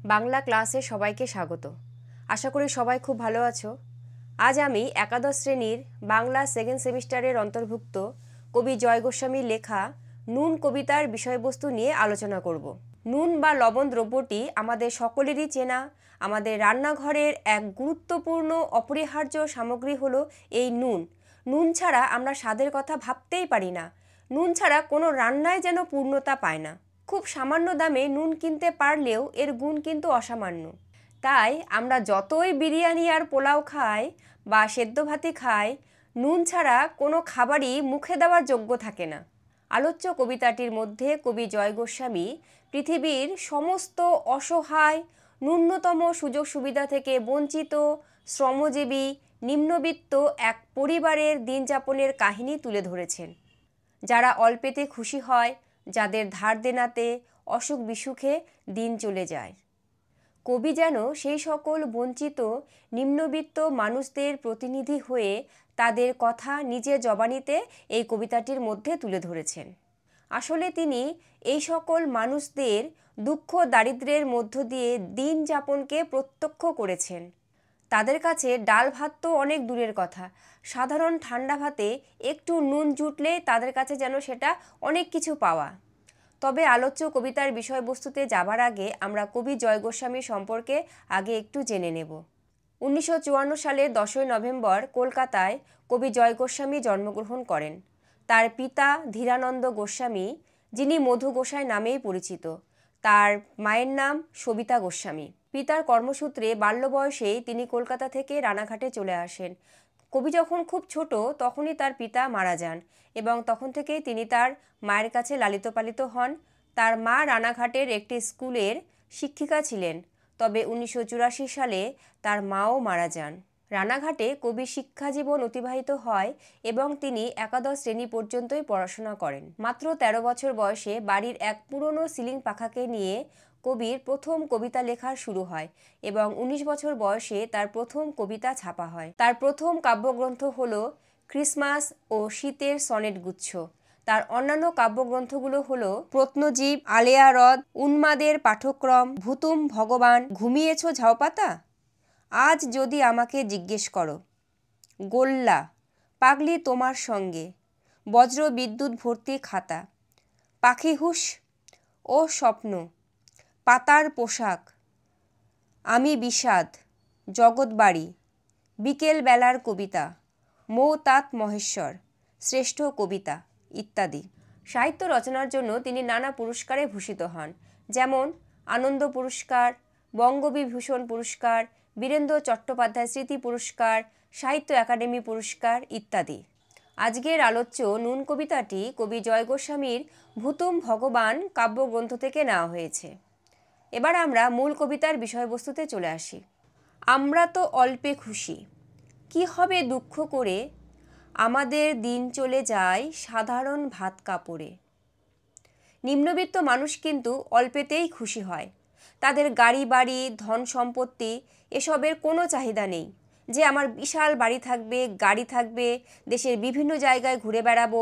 বাংলা ক্লাসে সবাইকে স্বাগত। আশা করি সবাই খুব ভালো আছো। আজ আমি একাদশ শ্রেণীর বাংলা সেকেন্ড সেমিস্টারের অন্তর্ভুক্ত কবি জয় গোস্বামীর লেখা নুন কবিতার বিষয়বস্তু নিয়ে আলোচনা করব। নুন বা লবণ দ্রব্যটি আমাদের সকলেরই চেনা। আমাদের রান্নাঘরের এক গুরুত্বপূর্ণ অপরিহার্য সামগ্রী হলো এই নুন। নুন ছাড়া আমরা স্বাদের কথা ভাবতেই পারি না। নুন ছাড়া কোনো রান্নায় যেন পূর্ণতা পায় না। খুব সামান্য দামে নুন কিনতে পারলেও এর গুণ কিন্তু অসামান্য। তাই আমরা যতই বিরিয়ানি আর পোলাও খাই বা সেদ্ধ ভাতই খাই, নুন ছাড়া কোনো খাবারই মুখে দেওয়ার যোগ্য থাকে না। আলোচ্য কবিতাটির মধ্যে কবি জয় গোস্বামী পৃথিবীর সমস্ত অসহায়, ন্যূনতম সুযোগ সুবিধা থেকে বঞ্চিত, শ্রমজীবী, নিম্নবিত্ত এক পরিবারের দিনযাপনের কাহিনী তুলে ধরেছেন। যারা অল্পেতে খুশি হয়, যাদের ধার দেনাতে অসুখ বিসুখে দিন চলে যায়। কবি যেন সেই সকল বঞ্চিত নিম্নবিত্ত মানুষদের প্রতিনিধি হয়ে তাদের কথা নিজের জবানিতে এই কবিতাটির মধ্যে তুলে ধরেছেন। আসলে তিনি এই সকল মানুষদের দুঃখ দারিদ্র্যের মধ্য দিয়ে দিন যাপনকে প্রত্যক্ষ করেছেন। তাদের কাছে ডাল ভাত তো অনেক দূরের কথা, সাধারণ ঠান্ডা ভাতে একটু নুন জুটলেই তাদের কাছে যেন সেটা অনেক কিছু পাওয়া। তবে আলোচ্য কবিতার বিষয়বস্তুতে যাবার আগে আমরা কবি জয় গোস্বামী সম্পর্কে আগে একটু জেনে নেব। 1954 সালের 10ই নভেম্বর কলকাতায় কবি জয় গোস্বামী জন্মগ্রহণ করেন। তার পিতা ধীরানন্দ গোস্বামী, যিনি মধু গোসাই নামেই পরিচিত। তার মায়ের নাম সবিতা গোস্বামী। পিতার কর্মসূত্রে বাল্য বয়সেই তিনি কলকাতা থেকে রানাঘাটে চলে আসেন। কবি যখন খুব ছোট তখনই তার পিতা মারা যান এবং তখন থেকেই তিনি তার মায়ের কাছে লালিত পালিত হন। তার মা রানাঘাটের একটি স্কুলের শিক্ষিকা ছিলেন, তবে 1984 সালে তার মাও মারা যান। রানাঘাটে কবির শিক্ষাজীবন অতিবাহিত হয় এবং তিনি একাদশ শ্রেণী পর্যন্তই পড়াশোনা করেন। মাত্র 13 বছর বয়সে বাড়ির এক পুরনো সিলিং পাখাকে নিয়ে কবির প্রথম কবিতা লেখা শুরু হয় এবং 19 বছর বয়সে তার প্রথম কবিতা ছাপা হয়। তার প্রথম কাব্যগ্রন্থ হল ক্রিসমাস ও শীতের সনেট গুচ্ছ। তার অন্যান্য কাব্যগ্রন্থগুলো হল প্রত্নজীব, আলেয়া হ্রদ, উন্মাদের পাঠক্রম, ভুতুম ভগবান, ঘুমিয়েছ ঝাউপাতা, আজ যদি আমাকে জিজ্ঞেস করো, গোল্লা, পাগলি তোমার সঙ্গে, বজ্র বিদ্যুৎ ভর্তি খাতা, পাখি হুঁশ ও স্বপ্ন, পাতার পোশাক, আমি বিষাদ, জগৎবাড়ি, বিকেল বেলার কবিতা, মৌতাত মহেশ্বর, শ্রেষ্ঠ কবিতা ইত্যাদি। সাহিত্য রচনার জন্য তিনি নানা পুরস্কারে ভূষিত হন, যেমন আনন্দ পুরস্কার, বঙ্গবিভূষণ পুরস্কার, বীরেন্দ্র চট্টোপাধ্যায় স্মৃতি পুরস্কার, সাহিত্য একাডেমি পুরস্কার ইত্যাদি। আজকের আলোচ্য নুন কবিতাটি কবি জয় গোস্বামীর ভুতুম ভগবান কাব্যগ্রন্থ থেকে নেওয়া হয়েছে। এবার আমরা মূল কবিতার বিষয়বস্তুতে চলে আসি। আমরা তো অল্পে খুশি, কি হবে দুঃখ করে, আমাদের দিন চলে যায় সাধারণ ভাত কাপড়ে। নিম্নবিত্ত মানুষ কিন্তু অল্পেতেই খুশি হয়। তাদের গাড়ি বাড়ি, ধন সম্পত্তি এসবের কোনো চাহিদা নেই যে আমার বিশাল বাড়ি থাকবে, গাড়ি থাকবে, দেশের বিভিন্ন জায়গায় ঘুরে বেড়াবো,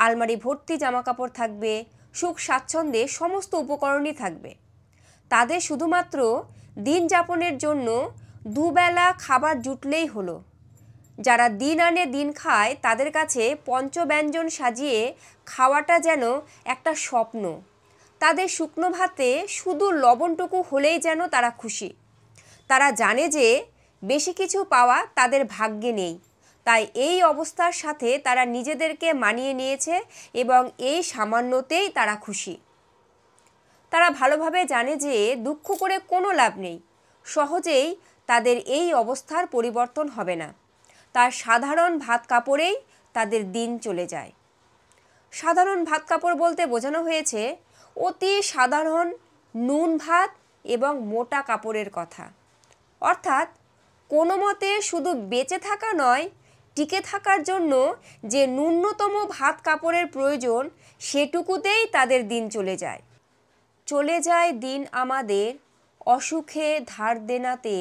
আলমারি ভর্তি জামাকাপড় থাকবে, সুখ স্বাচ্ছন্দ্যে সমস্ত উপকরণই থাকবে। তাদের শুধুমাত্র দিন যাপনের জন্য দুবেলা খাবার জুটলেই হলো। যারা দিন আনে দিন খায় তাদের কাছে পঞ্চব্যঞ্জন সাজিয়ে খাওয়াটা যেন একটা স্বপ্ন। তাদের শুকনো ভাতে শুধু লবণটুকু হলেই যেন তারা খুশি। তারা জানে যে বেশি কিছু পাওয়া তাদের ভাগ্যে নেই, তাই এই অবস্থার সাথে তারা নিজেদেরকে মানিয়ে নিয়েছে এবং এই সামান্যতেই তারা খুশি। তারা ভালোভাবে জানে যে দুঃখ করে কোনো লাভ নেই, সহজেই তাদের এই অবস্থার পরিবর্তন হবে না। তার সাধারণ ভাত কাপড়েই তাদের দিন চলে যায়। সাধারণ ভাত কাপড় বলতে বোঝানো হয়েছে অতি সাধারণ নুন ভাত এবং মোটা কাপড়ের কথা। অর্থাৎ কোনো মতে শুধু বেঁচে থাকা নয়, টিকে থাকার জন্য যে ন্যূনতম ভাত কাপড়ের প্রয়োজন সেটুকুতেই তাদের দিন চলে যায়। চলে যায় দিন আমাদের অসুখে ধার দেনাতে,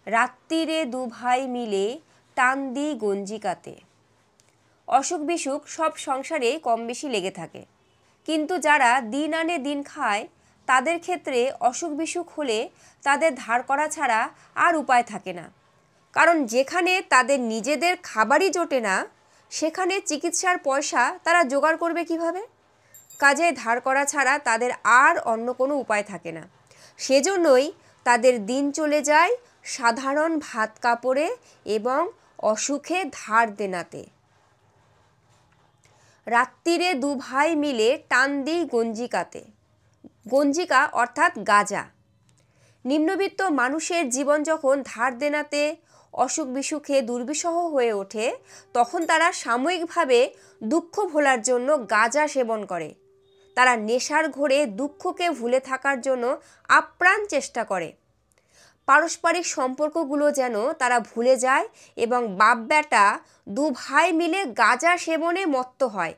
রাত্রিরে দুভাই মিলে টান দিই গঞ্জিকাতে। অসুখ বিসুখ সব সংসারে কম বেশি লেগে থাকে, কিন্তু যারা দিন আনে দিন খায় তাদের ক্ষেত্রে অসুখ বিসুখ হলে তাদের ধার করা ছাড়া আর উপায় থাকে না, কারণ যেখানে তাদের নিজেদের খাবারই জোটে না সেখানে চিকিৎসার পয়সা তারা জোগাড় করবে কিভাবে? কাজে ধার করা ছাড়া তাদের আর অন্য কোনো উপায় থাকে না। সেজন্যই তাদের দিন চলে যায় সাধারণ ভাত কাপড়ে এবং অসুখে ধার দেনাতে। রাত্রিরে দু ভাই মিলে টান দিই গঞ্জিকাতে। গঞ্জিকা অর্থাৎ গাঁজা। নিম্নবিত্ত মানুষের জীবন যখন ধার দেনাতে অসুখ বিসুখে দুর্বিষহ হয়ে ওঠে তখন তারা সাময়িকভাবে দুঃখ ভোলার জন্য গাঁজা সেবন করে। তারা নেশার ঘোরে দুঃখকে ভুলে থাকার জন্য আপ্রাণ চেষ্টা করে। পারস্পরিক সম্পর্কগুলো যেন তারা ভুলে যায় এবং বাপ বেটা দু ভাই মিলে গাঁজা সেবনে মত্ত হয়।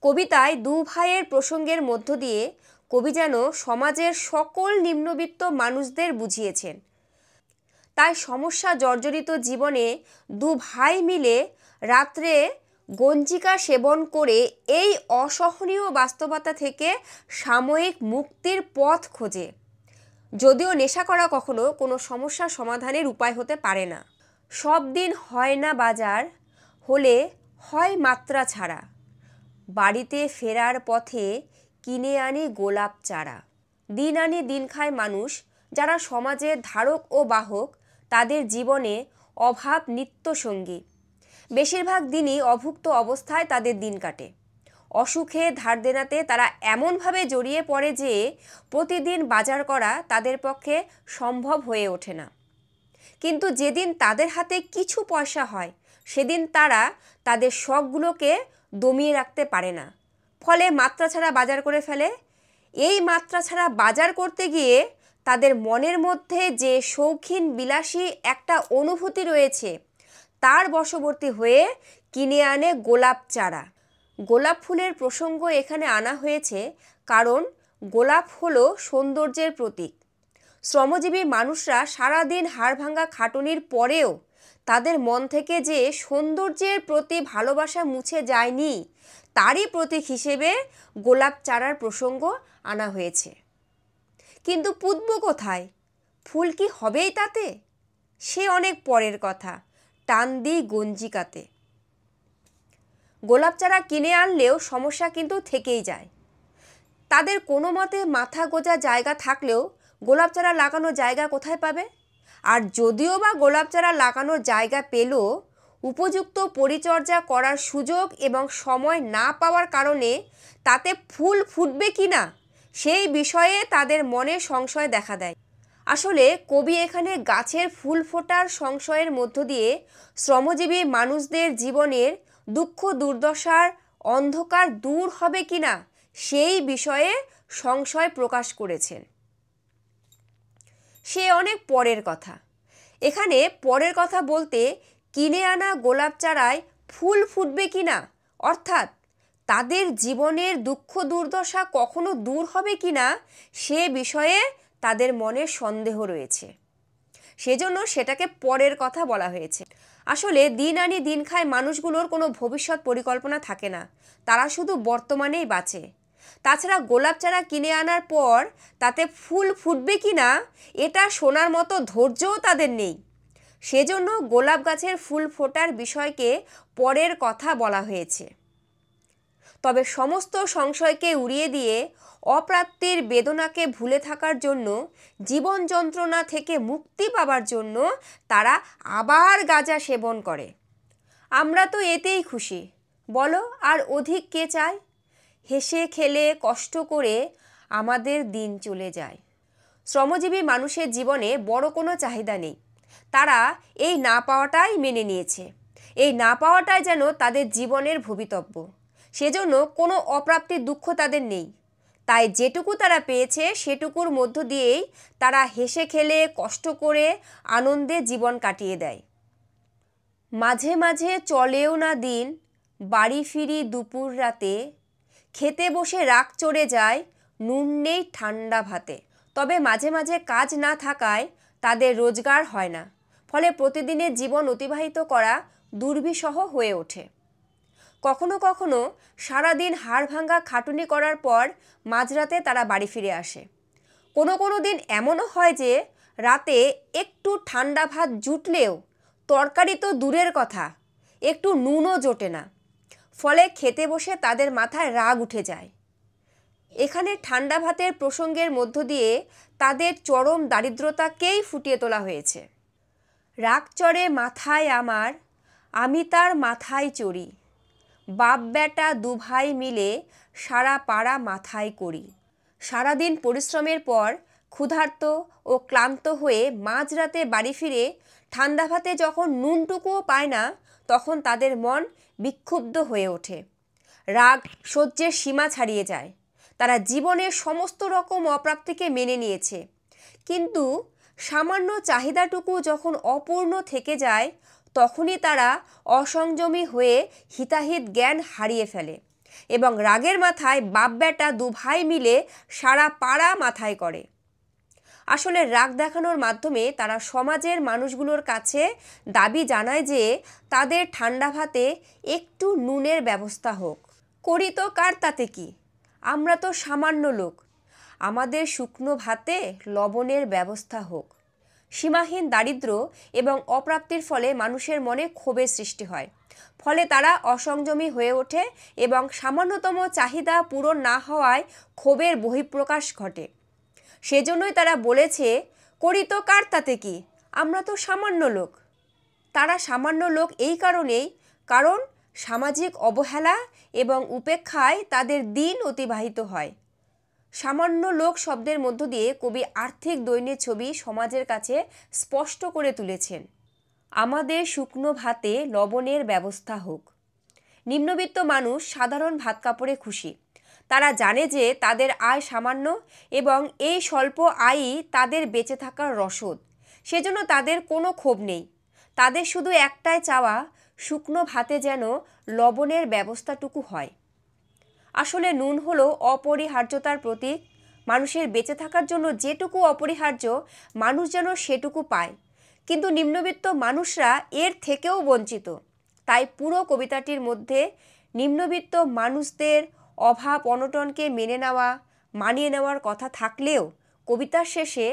কবিতায় দু ভাইয়ের প্রসঙ্গের মধ্য দিয়ে কবি যেন সমাজের সকল নিম্নবিত্ত মানুষদের বুঝিয়েছেন। তাই সমস্যা জর্জরিত জীবনে দু ভাই মিলে রাত্রে গঞ্জিকা সেবন করে এই অসহনীয় বাস্তবতা থেকে সাময়িক মুক্তির পথ খোঁজে। যদিও নেশা করা কখনো কোনো সমস্যা সমাধানের উপায় হতে পারে না। সব দিন হয় না বাজার, হলে হয় মাত্রা ছাড়া। বাড়িতে ফেরার পথে কিনে আনি গোলাপ চারা। দিন আনি দিন খায় মানুষ যারা সমাজের ধারক ও বাহক, তাদের জীবনে অভাব নিত্যসঙ্গী। বেশিরভাগ দিনই অভুক্ত অবস্থায় তাদের দিন কাটে। অসুখে ধার দেনাতে তারা এমনভাবে জড়িয়ে পড়ে যে প্রতিদিন বাজার করা তাদের পক্ষে সম্ভব হয়ে ওঠে না। কিন্তু যেদিন তাদের হাতে কিছু পয়সা হয় সেদিন তারা তাদের শখগুলোকে দমিয়ে রাখতে পারে না, ফলে মাত্রা ছাড়া বাজার করে ফেলে। এই মাত্রা ছাড়া বাজার করতে গিয়ে তাদের মনের মধ্যে যে শৌখিন বিলাসী একটা অনুভূতি রয়েছে তার বশবর্তী হয়ে কিনে আনে গোলাপ চারা। গোলাপ ফুলের প্রসঙ্গ এখানে আনা হয়েছে কারণ গোলাপ হলো সৌন্দর্যের প্রতীক। শ্রমজীবী মানুষরা সারাদিন হাড়ভাঙ্গা খাটুনির পরেও তাদের মন থেকে যে সৌন্দর্যের প্রতি ভালোবাসা মুছে যায়নি তারই প্রতীক হিসেবে গোলাপ চারার প্রসঙ্গ আনা হয়েছে। কিন্তু পুতব কোথায়? ফুল কি হবেই তাতে? সে অনেক পরের কথা। টান দিই গঞ্জিকাতে। গোলাপ চারা কিনে আনলেও সমস্যা কিন্তু থেকেই যায়। তাদের কোনো মতে মাথা গোঁজা জায়গা থাকলেও গোলাপ চারা লাগানোর জায়গা কোথায় পাবে? আর যদিও বা গোলাপ চারা লাগানোর জায়গা পেলেও উপযুক্ত পরিচর্যা করার সুযোগ এবং সময় না পাওয়ার কারণে তাতে ফুল ফুটবে কি না সেই বিষয়ে তাদের মনে সংশয় দেখা দেয়। আসলে কবি এখানে গাছের ফুল ফোটার সংশয়ের মধ্য দিয়ে শ্রমজীবী মানুষদের জীবনের দুঃখ দুর্দশার অন্ধকার দূর হবে কিনা সেই বিষয়ে সংশয় প্রকাশ করেছেন। সে অনেক পরের কথা। এখানে পরের কথা বলতে কিনে আনা গোলাপ চারায় ফুল ফুটবে কিনা, অর্থাৎ তাদের জীবনের দুঃখ দুর্দশা কখনো দূর হবে কিনা সে বিষয়ে তাদের মনে সন্দেহ রয়েছে, সেজন্য সেটাকে পরের কথা বলা হয়েছে। আসলে দিন আনি দিন খায় মানুষগুলোর কোনো ভবিষ্যৎ পরিকল্পনা থাকে না, তারা শুধু বর্তমানেই বাঁচে। তাছাড়া গোলাপ চারা কিনে আনার পর তাতে ফুল ফুটবে কি না এটা শোনার মতো ধৈর্যও তাদের নেই, সেজন্য গোলাপ গাছের ফুল ফোটার বিষয়কে পরের কথা বলা হয়েছে। তবে সমস্ত সংশয়কে উড়িয়ে দিয়ে অপ্রাপ্তির বেদনাকে ভুলে থাকার জন্য, জীবন যন্ত্রণা থেকে মুক্তি পাবার জন্য তারা আবার গাঁজা সেবন করে। আমরা তো এতেই খুশি, বলো আর অধিক কে চায়? হেসে খেলে কষ্ট করে আমাদের দিন চলে যায়। শ্রমজীবী মানুষের জীবনে বড় কোনো চাহিদা নেই, তারা এই না পাওয়াটাই মেনে নিয়েছে। এই না পাওয়াটাই যেন তাদের জীবনের ভবিতব্য, সেজন্য কোনো অপ্রাপ্তির দুঃখ তাদের নেই। তাই যেটুকু তারা পেয়েছে সেটুকুর মধ্য দিয়েই তারা হেসে খেলে কষ্ট করে আনন্দে জীবন কাটিয়ে দেয়। মাঝে মাঝে চলেও না দিন, বাড়ি ফিরি দুপুর রাতে, খেতে বসে রাগ চড়ে যায়, নুন নেই ঠান্ডা ভাতে। তবে মাঝে মাঝে কাজ না থাকায় তাদের রোজগার হয় না, ফলে প্রতিদিনের জীবন অতিবাহিত করা দুর্বিষহ হয়ে ওঠে। কখনো কখনো সারাদিন হাড় ভাঙা খাটুনি করার পর মাঝরাতে তারা বাড়ি ফিরে আসে। কোনো কোনো দিন এমনও হয় যে রাতে একটু ঠান্ডা ভাত জুটলেও তরকারি তো দূরের কথা, একটু নুনও জোটে না। ফলে খেতে বসে তাদের মাথায় রাগ উঠে যায়। এখানে ঠান্ডা ভাতের প্রসঙ্গের মধ্য দিয়ে তাদের চরম দারিদ্রতাকেই ফুটিয়ে তোলা হয়েছে। রাগ চড়ে মাথায় আমার, আমি তার মাথায় চড়ি, বাপ বেটা দুভাই মিলে সারা পাড়া মাথায় করি। সারাদিন পরিশ্রমের পর ক্ষুধার্ত ও ক্লান্ত হয়ে মাঝরাতে বাড়ি ফিরে ঠান্ডা ভাতে যখন নুনটুকুও পায় না, তখন তাদের মন বিক্ষুব্ধ হয়ে ওঠে। রাগ সহ্যের সীমা ছাড়িয়ে যায়। তারা জীবনের সমস্ত রকম অপ্রাপ্তিকে মেনে নিয়েছে, কিন্তু সামান্য চাহিদাটুকু যখন অপূর্ণ থেকে যায়, তখনই তারা অসংযমী হয়ে হিতাহিত জ্ঞান হারিয়ে ফেলে এবং রাগের মাথায় বাপ বেটা দুভাই মিলে সারা পাড়া মাথায় করে। আসলে রাগ দেখানোর মাধ্যমে তারা সমাজের মানুষগুলোর কাছে দাবি জানায় যে তাদের ঠান্ডা ভাতে একটু নুনের ব্যবস্থা হোক। করি তো কার তাতে কি, আমরা তো সামান্য লোক, আমাদের শুকনো ভাতে লবণের ব্যবস্থা হোক। সীমাহীন দারিদ্র্য এবং অপ্রাপ্তির ফলে মানুষের মনে ক্ষোভের সৃষ্টি হয়। ফলে তারা অসংযমী হয়ে ওঠে এবং সামান্যতম চাহিদা পূরণ না হওয়ায় ক্ষোভের বহিঃপ্রকাশ ঘটে। সেজন্যই তারা বলেছে, করি তো কার তাতে কি, আমরা তো সামান্য লোক। তারা সামান্য লোক এই কারণেই, কারণ সামাজিক অবহেলা এবং উপেক্ষায় তাদের দিন অতিবাহিত হয়। সামান্য লোক শব্দের মধ্য দিয়ে কবি আর্থিক দৈন্যের ছবি সমাজের কাছে স্পষ্ট করে তুলেছেন। আমাদের শুকনো ভাতে লবণের ব্যবস্থা হোক। নিম্নবিত্ত মানুষ সাধারণ ভাত কাপড়ে খুশি। তারা জানে যে তাদের আয় সামান্য এবং এই স্বল্প আয়ই তাদের বেঁচে থাকার রসদ। সেজন্য তাদের কোনো ক্ষোভ নেই। তাদের শুধু একটাই চাওয়া, শুকনো ভাতে যেন লবণের ব্যবস্থাটুকু হয়। আসলে নুন হলো অপরিহার্যতার প্রতীক। মানুষের বেঁচে থাকার জন্য যেটুকু অপরিহার্য, মানুষ যেন সেটুকু পায়, কিন্তু নিম্নবিত্ত মানুষরা এর থেকেও বঞ্চিত। তাই পুরো কবিতাটির মধ্যে নিম্নবিত্ত মানুষদের অভাব অনটনকে মানিয়ে নেওয়ার কথা থাকলেও কবিতার শেষে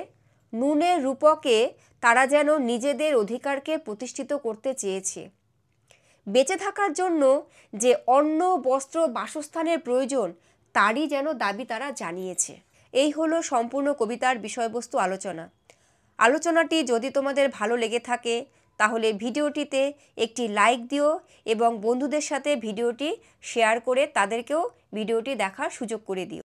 নুনের রূপকে তারা যেন নিজেদের অধিকারকে প্রতিষ্ঠিত করতে চেয়েছে। বেঁচে থাকার জন্য যে অন্ন বস্ত্র বাসস্থানের প্রয়োজন, তারই যেন দাবি তারা জানিয়েছে। এই হলো সম্পূর্ণ কবিতার বিষয়বস্তু আলোচনাটি যদি তোমাদের ভালো লেগে থাকে তাহলে ভিডিওটিতে একটি লাইক দিও এবং বন্ধুদের সাথে ভিডিওটি শেয়ার করে তাদেরকেও ভিডিওটি দেখার সুযোগ করে দিও।